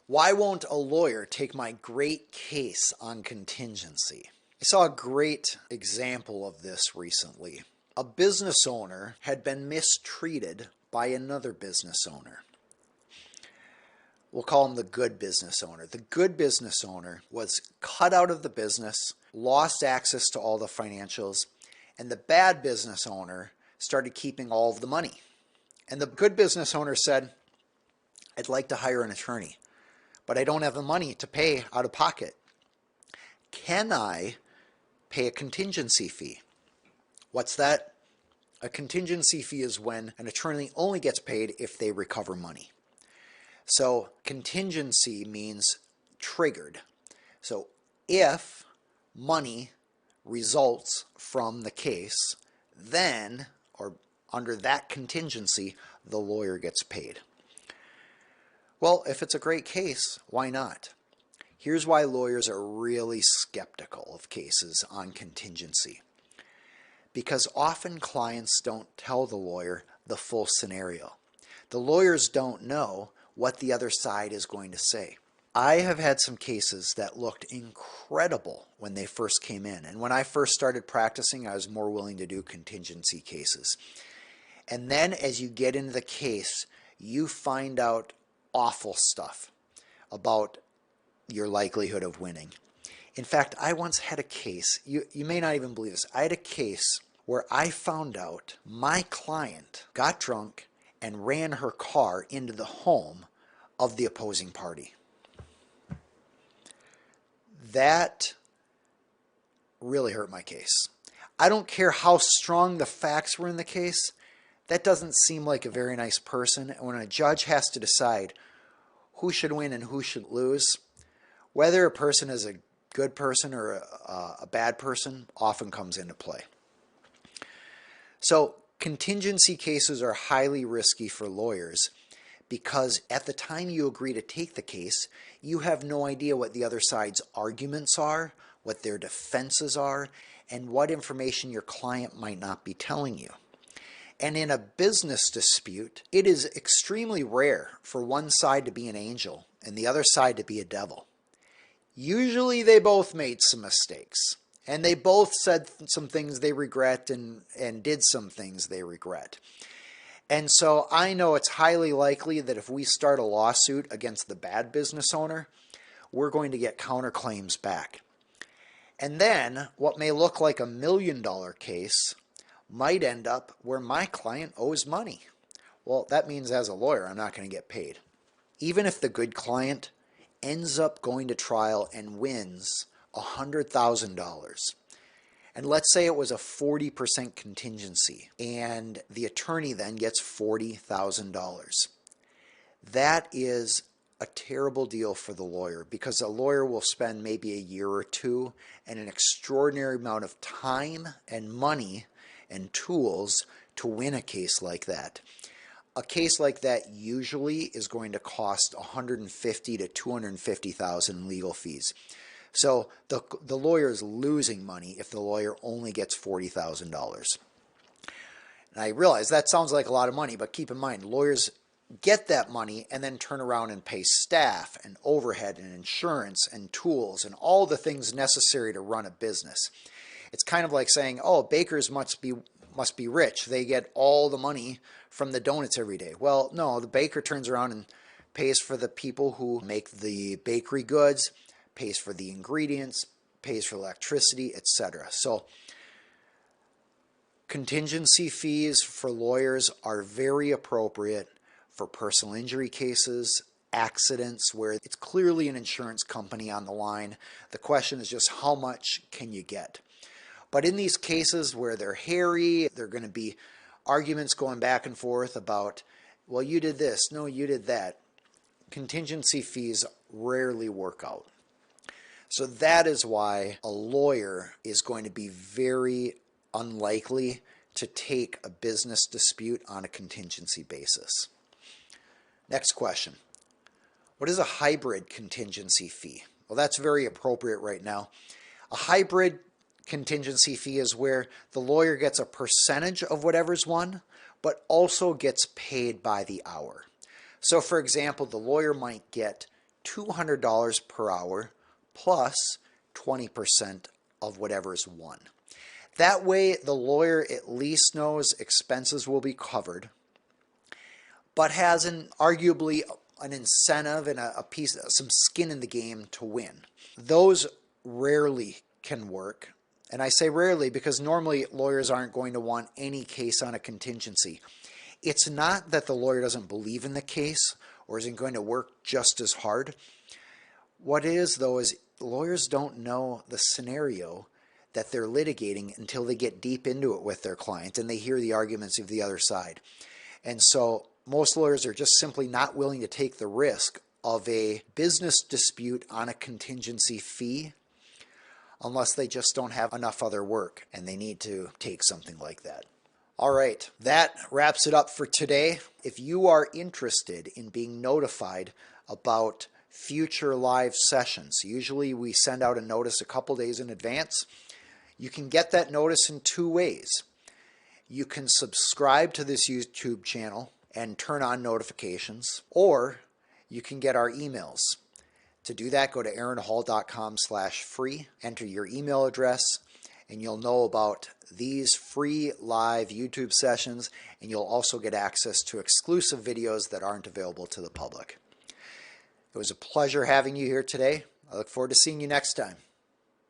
Why won't a lawyer take my great case on contingency? I saw a great example of this recently. A business owner had been mistreated by another business owner. We'll call him the good business owner. The good business owner was cut out of the business, lost access to all the financials, and the bad business owner started keeping all of the money. And the good business owner said, I'd like to hire an attorney, but I don't have the money to pay out of pocket. Can I pay a contingency fee? What's that? A contingency fee is when an attorney only gets paid if they recover money. So contingency means triggered. So if money results from the case, then, or under that contingency, the lawyer gets paid. Well, if it's a great case, why not? Here's why lawyers are really skeptical of cases on contingency. Because often clients don't tell the lawyer the full scenario. The lawyers don't know what the other side is going to say. I have had some cases that looked incredible when they first came in. And when I first started practicing, I was more willing to do contingency cases. And then as you get into the case, you find out awful stuff about your likelihood of winning. In fact, I once had a case, you may not even believe this, I had a case where I found out my client got drunk and ran her car into the home of the opposing party. That really hurt my case. I don't care how strong the facts were in the case. That doesn't seem like a very nice person. And when a judge has to decide who should win and who should lose, whether a person is a good person or a bad person often comes into play. So contingency cases are highly risky for lawyers because at the time you agree to take the case, you have no idea what the other side's arguments are, what their defenses are, and what information your client might not be telling you. And in a business dispute, it is extremely rare for one side to be an angel and the other side to be a devil. Usually they both made some mistakes, and they both said some things they regret and did some things they regret. And so I know it's highly likely that if we start a lawsuit against the bad business owner, we're going to get counterclaims back. And then what may look like $1 million case might end up where my client owes money. Well, that means as a lawyer, I'm not going to get paid. Even if the good client ends up going to trial and wins $100,000, and let's say it was a 40% contingency, and the attorney then gets $40,000. That is a terrible deal for the lawyer because a lawyer will spend maybe a year or two and an extraordinary amount of time and money and tools to win a case like that. A case like that usually is going to cost $150,000 to $250,000 in legal fees. So the lawyer is losing money if the lawyer only gets $40,000. And I realize that sounds like a lot of money, but keep in mind, lawyers get that money and then turn around and pay staff and overhead and insurance and tools and all the things necessary to run a business. It's kind of like saying, oh, bakers must be rich. They get all the money from the donuts every day. Well, no, the baker turns around and pays for the people who make the bakery goods, pays for the ingredients, pays for electricity, etc. So contingency fees for lawyers are very appropriate for personal injury cases, accidents where it's clearly an insurance company on the line. The question is just how much can you get? But in these cases where they're hairy, there are going to be arguments going back and forth about, well, you did this, no, you did that. Contingency fees rarely work out. So that is why a lawyer is going to be very unlikely to take a business dispute on a contingency basis. Next question. What is a hybrid contingency fee? Well, that's very appropriate right now. A hybrid contingency fee is where the lawyer gets a percentage of whatever's won, but also gets paid by the hour. So for example, the lawyer might get $200 per hour plus 20% of whatever is won. That way, the lawyer at least knows expenses will be covered, but has arguably an incentive and some skin in the game to win. Those rarely can work. And I say rarely because normally lawyers aren't going to want any case on a contingency. It's not that the lawyer doesn't believe in the case or isn't going to work just as hard. What it is, though, is lawyers don't know the scenario that they're litigating until they get deep into it with their client and they hear the arguments of the other side. And so most lawyers are just simply not willing to take the risk of a business dispute on a contingency fee unless they just don't have enough other work and they need to take something like that. All right, that wraps it up for today. If you are interested in being notified about future live sessions, usually we send out a notice a couple days in advance. You can get that notice in two ways. You can subscribe to this YouTube channel and turn on notifications, or you can get our emails. To do that, go to aaronhall.com/free, enter your email address, and you'll know about these free live YouTube sessions, and you'll also get access to exclusive videos that aren't available to the public. It was a pleasure having you here today. I look forward to seeing you next time.